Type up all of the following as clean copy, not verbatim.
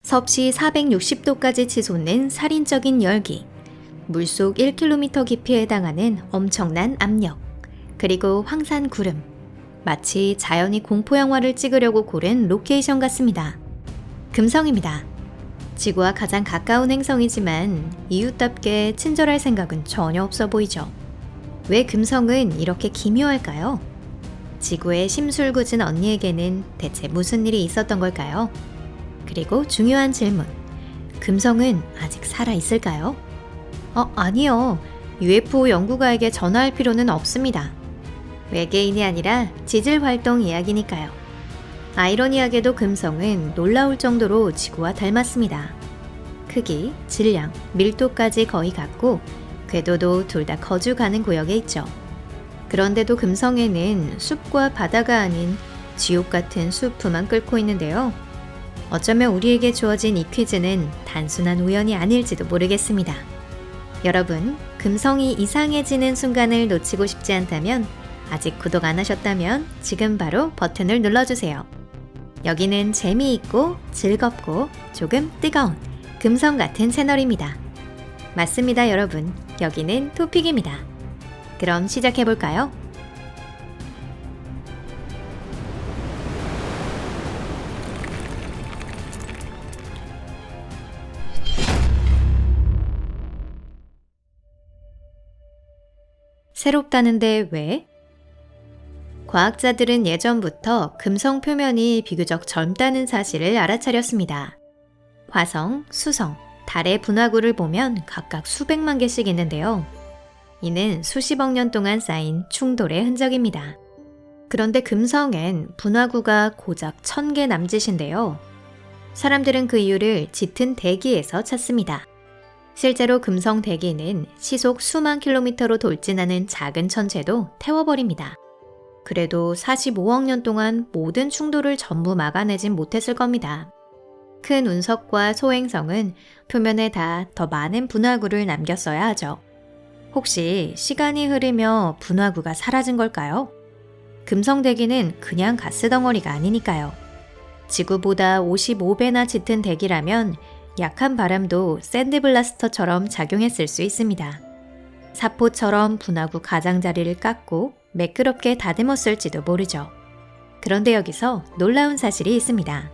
섭씨 460도까지 치솟는 살인적인 열기, 물속 1km 깊이에 해당하는 엄청난 압력, 그리고 황산 구름. 마치 자연이 공포영화를 찍으려고 고른 로케이션 같습니다. 금성입니다. 지구와 가장 가까운 행성이지만 이웃답게 친절할 생각은 전혀 없어 보이죠. 왜 금성은 이렇게 기묘할까요? 지구의 심술궂은 언니에게는 대체 무슨 일이 있었던 걸까요? 그리고 중요한 질문. 금성은 아직 살아있을까요? 아니요. UFO 연구가에게 전화할 필요는 없습니다. 외계인이 아니라 지질 활동 이야기니까요. 아이러니하게도 금성은 놀라울 정도로 지구와 닮았습니다. 크기, 질량, 밀도까지 거의 같고 궤도도 둘 다 거주 가능 구역에 있죠. 그런데도 금성에는 숲과 바다가 아닌 지옥 같은 숲만 끓고 있는데요. 어쩌면 우리에게 주어진 이 퀴즈는 단순한 우연이 아닐지도 모르겠습니다. 여러분, 금성이 이상해지는 순간을 놓치고 싶지 않다면 아직 구독 안 하셨다면 지금 바로 버튼을 눌러주세요. 여기는 재미있고 즐겁고 조금 뜨거운 금성 같은 채널입니다. 맞습니다, 여러분. 여기는 토픽입니다. 그럼 시작해볼까요? 새롭다는데 왜? 과학자들은 예전부터 금성 표면이 비교적 젊다는 사실을 알아차렸습니다. 화성, 수성, 달의 분화구를 보면 각각 수백만 개씩 있는데요. 이는 수십억 년 동안 쌓인 충돌의 흔적입니다. 그런데 금성엔 분화구가 고작 1000개 남짓인데요. 사람들은 그 이유를 짙은 대기에서 찾습니다. 실제로 금성 대기는 시속 수만 킬로미터로 돌진하는 작은 천체도 태워버립니다. 그래도 45억 년 동안 모든 충돌을 전부 막아내진 못했을 겁니다. 큰 운석과 소행성은 표면에 다 더 많은 분화구를 남겼어야 하죠. 혹시 시간이 흐르며 분화구가 사라진 걸까요? 금성 대기는 그냥 가스 덩어리가 아니니까요. 지구보다 55배나 짙은 대기라면 약한 바람도 샌드블라스터처럼 작용했을 수 있습니다. 사포처럼 분화구 가장자리를 깎고 매끄럽게 다듬었을지도 모르죠. 그런데 여기서 놀라운 사실이 있습니다.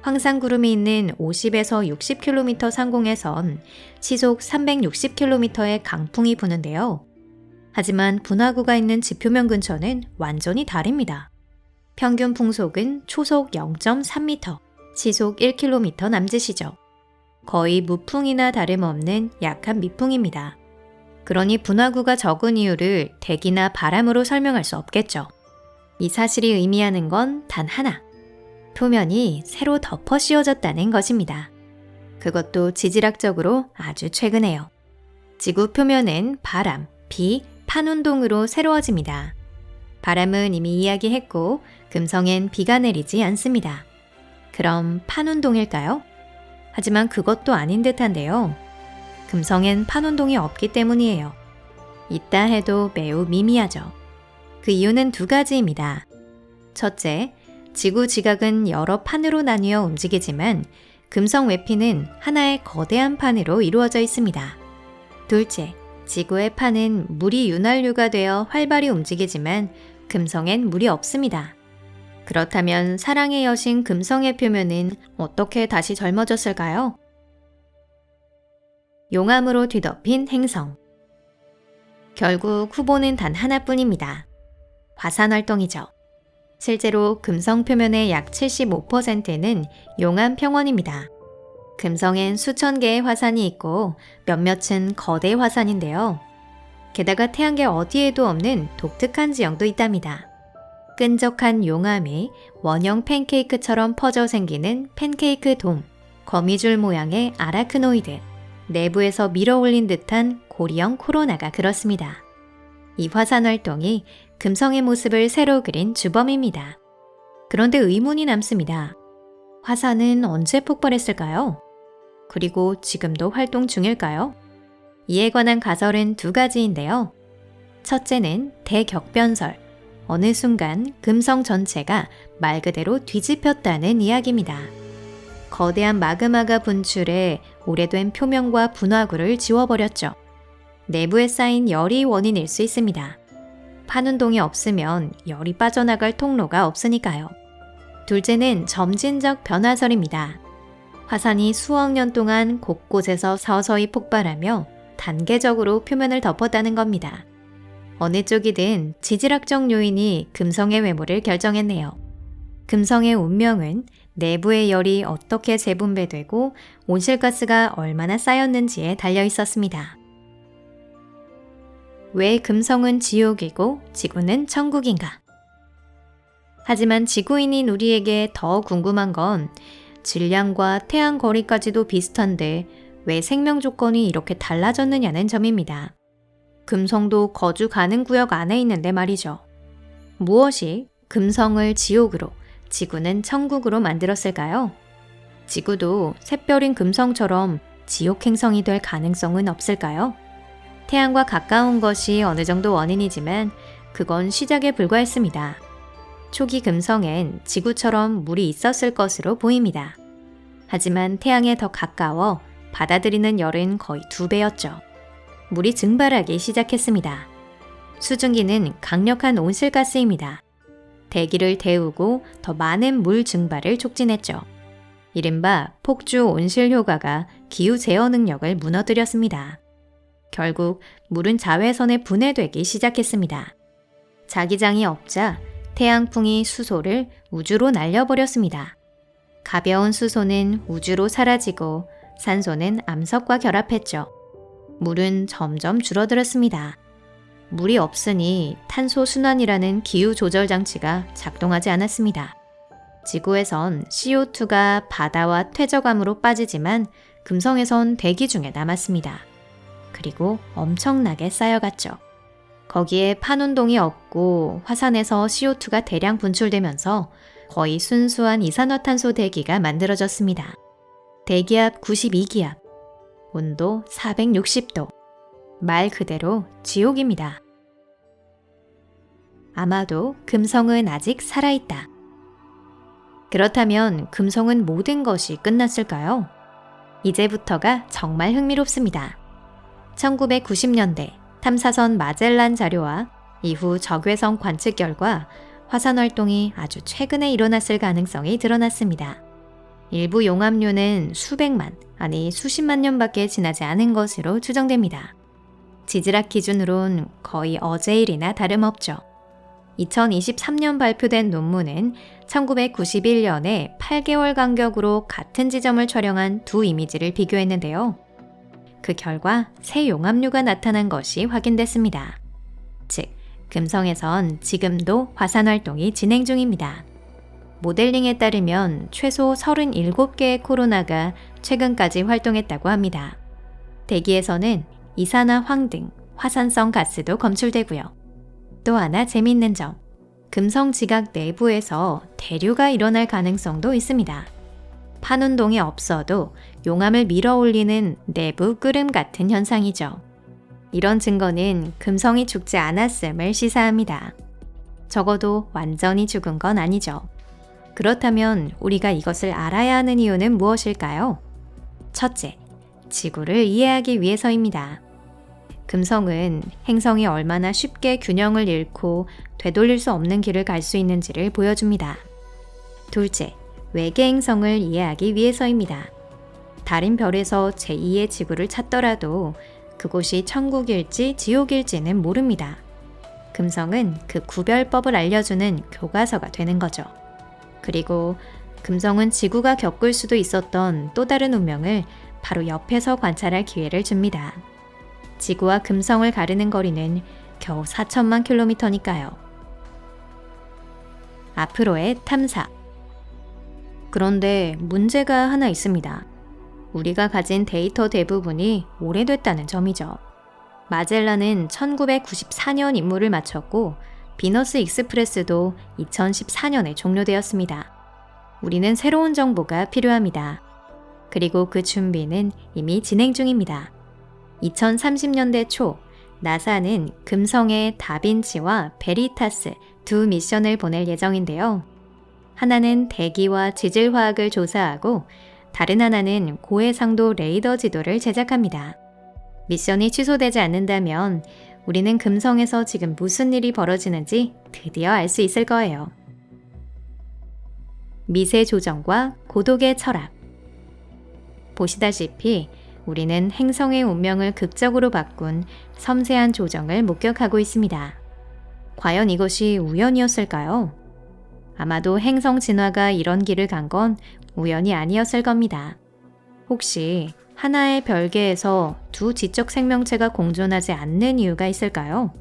황산구름이 있는 50에서 60km 상공에선 시속 360km의 강풍이 부는데요. 하지만 분화구가 있는 지표면 근처는 완전히 다릅니다. 평균 풍속은 초속 0.3m, 시속 1km 남짓이죠. 거의 무풍이나 다름없는 약한 미풍입니다. 그러니 분화구가 적은 이유를 대기나 바람으로 설명할 수 없겠죠. 이 사실이 의미하는 건 단 하나. 표면이 새로 덮어 씌워졌다는 것입니다. 그것도 지질학적으로 아주 최근에요. 지구 표면은 바람, 비, 판운동으로 새로워집니다. 바람은 이미 이야기했고 금성엔 비가 내리지 않습니다. 그럼 판운동일까요? 하지만 그것도 아닌 듯한데요. 금성엔 판운동이 없기 때문이에요. 있다 해도 매우 미미하죠. 그 이유는 두 가지입니다. 첫째, 지구 지각은 여러 판으로 나뉘어 움직이지만 금성 외피는 하나의 거대한 판으로 이루어져 있습니다. 둘째, 지구의 판은 물이 윤활유가 되어 활발히 움직이지만 금성엔 물이 없습니다. 그렇다면 사랑의 여신 금성의 표면은 어떻게 다시 젊어졌을까요? 용암으로 뒤덮인 행성. 결국 후보는 단 하나뿐입니다. 화산 활동이죠. 실제로 금성 표면의 약 75%는 용암 평원입니다. 금성엔 수천 개의 화산이 있고 몇몇은 거대 화산인데요. 게다가 태양계 어디에도 없는 독특한 지형도 있답니다. 끈적한 용암이 원형 팬케이크처럼 퍼져 생기는 팬케이크 돔, 거미줄 모양의 아라크노이드, 내부에서 밀어 올린 듯한 고리형 코로나가 그렇습니다. 이 화산 활동이 금성의 모습을 새로 그린 주범입니다. 그런데 의문이 남습니다. 화산은 언제 폭발했을까요? 그리고 지금도 활동 중일까요? 이에 관한 가설은 두 가지인데요. 첫째는 대격변설, 어느 순간 금성 전체가 말 그대로 뒤집혔다는 이야기입니다. 거대한 마그마가 분출해 오래된 표면과 분화구를 지워버렸죠. 내부에 쌓인 열이 원인일 수 있습니다. 판운동이 없으면 열이 빠져나갈 통로가 없으니까요. 둘째는 점진적 변화설입니다. 화산이 수억 년 동안 곳곳에서 서서히 폭발하며 단계적으로 표면을 덮었다는 겁니다. 어느 쪽이든 지질학적 요인이 금성의 외모를 결정했네요. 금성의 운명은 내부의 열이 어떻게 재분배되고 온실가스가 얼마나 쌓였는지에 달려 있었습니다. 왜 금성은 지옥이고 지구는 천국인가? 하지만 지구인인 우리에게 더 궁금한 건 질량과 태양 거리까지도 비슷한데 왜 생명 조건이 이렇게 달라졌느냐는 점입니다. 금성도 거주 가능 구역 안에 있는데 말이죠. 무엇이 금성을 지옥으로, 지구는 천국으로 만들었을까요? 지구도 샛별인 금성처럼 지옥 행성이 될 가능성은 없을까요? 태양과 가까운 것이 어느 정도 원인이지만 그건 시작에 불과했습니다. 초기 금성엔 지구처럼 물이 있었을 것으로 보입니다. 하지만 태양에 더 가까워 받아들이는 열은 거의 2배였죠. 물이 증발하기 시작했습니다. 수증기는 강력한 온실가스입니다. 대기를 데우고 더 많은 물 증발을 촉진했죠. 이른바 폭주 온실 효과가 기후 제어 능력을 무너뜨렸습니다. 결국 물은 자외선에 분해되기 시작했습니다. 자기장이 없자 태양풍이 수소를 우주로 날려버렸습니다. 가벼운 수소는 우주로 사라지고 산소는 암석과 결합했죠. 물은 점점 줄어들었습니다. 물이 없으니 탄소 순환이라는 기후 조절 장치가 작동하지 않았습니다. 지구에선 CO2가 바다와 퇴적암으로 빠지지만 금성에선 대기 중에 남았습니다. 그리고 엄청나게 쌓여갔죠. 거기에 판운동이 없고 화산에서 CO2가 대량 분출되면서 거의 순수한 이산화탄소 대기가 만들어졌습니다. 대기압 92기압, 온도 460도, 말 그대로 지옥입니다. 아마도 금성은 아직 살아있다. 그렇다면 금성은 모든 것이 끝났을까요? 이제부터가 정말 흥미롭습니다. 1990년대 탐사선 마젤란 자료와 이후 적외선 관측 결과 화산 활동이 아주 최근에 일어났을 가능성이 드러났습니다. 일부 용암류는 수백만, 아니 수십만 년밖에 지나지 않은 것으로 추정됩니다. 지질학 기준으론 거의 어제 일이나 다름없죠. 2023년 발표된 논문은 1991년에 8개월 간격으로 같은 지점을 촬영한 두 이미지를 비교했는데요. 그 결과 새 용암류가 나타난 것이 확인됐습니다. 즉, 금성에선 지금도 화산 활동이 진행 중입니다. 모델링에 따르면 최소 37개의 코로나가 최근까지 활동했다고 합니다. 대기에서는 이산화황 등 화산성 가스도 검출되고요. 또 하나 재미있는 점, 금성 지각 내부에서 대류가 일어날 가능성도 있습니다. 판운동이 없어도 용암을 밀어 올리는 내부 끓음 같은 현상이죠. 이런 증거는 금성이 죽지 않았음을 시사합니다. 적어도 완전히 죽은 건 아니죠. 그렇다면 우리가 이것을 알아야 하는 이유는 무엇일까요? 첫째, 지구를 이해하기 위해서입니다. 금성은 행성이 얼마나 쉽게 균형을 잃고 되돌릴 수 없는 길을 갈 수 있는지를 보여줍니다. 둘째, 외계 행성을 이해하기 위해서입니다. 다른 별에서 제2의 지구를 찾더라도 그곳이 천국일지 지옥일지는 모릅니다. 금성은 그 구별법을 알려주는 교과서가 되는 거죠. 그리고 금성은 지구가 겪을 수도 있었던 또 다른 운명을 바로 옆에서 관찰할 기회를 줍니다. 지구와 금성을 가르는 거리는 겨우 4천만 킬로미터니까요. 앞으로의 탐사. 그런데 문제가 하나 있습니다. 우리가 가진 데이터 대부분이 오래됐다는 점이죠. 마젤란은 1994년 임무를 마쳤고 비너스 익스프레스도 2014년에 종료되었습니다. 우리는 새로운 정보가 필요합니다. 그리고 그 준비는 이미 진행 중입니다. 2030년대 초 나사는 금성에 다빈치와 베리타스 두 미션을 보낼 예정인데요. 하나는 대기와 지질화학을 조사하고 다른 하나는 고해상도 레이더 지도를 제작합니다. 미션이 취소되지 않는다면 우리는 금성에서 지금 무슨 일이 벌어지는지 드디어 알 수 있을 거예요. 미세 조정과 고독의 철학. 보시다시피 우리는 행성의 운명을 극적으로 바꾼 섬세한 조정을 목격하고 있습니다. 과연 이것이 우연이었을까요? 아마도 행성 진화가 이런 길을 간 건 우연이 아니었을 겁니다. 혹시 하나의 별개에서 두 지적 생명체가 공존하지 않는 이유가 있을까요?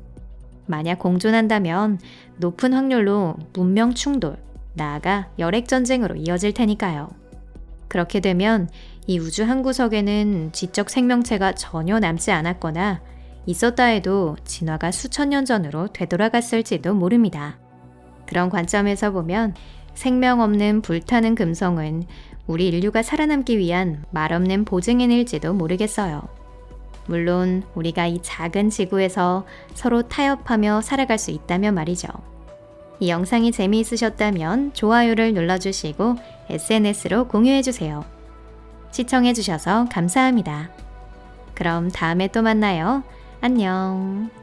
만약 공존한다면 높은 확률로 문명 충돌, 나아가 열핵전쟁으로 이어질 테니까요. 그렇게 되면 이 우주 한 구석에는 지적 생명체가 전혀 남지 않았거나 있었다 해도 진화가 수천 년 전으로 되돌아갔을지도 모릅니다. 그런 관점에서 보면 생명 없는 불타는 금성은 우리 인류가 살아남기 위한 말없는 보증인일지도 모르겠어요. 물론 우리가 이 작은 지구에서 서로 타협하며 살아갈 수 있다면 말이죠. 이 영상이 재미있으셨다면 좋아요를 눌러주시고 SNS로 공유해주세요. 시청해주셔서 감사합니다. 그럼 다음에 또 만나요. 안녕.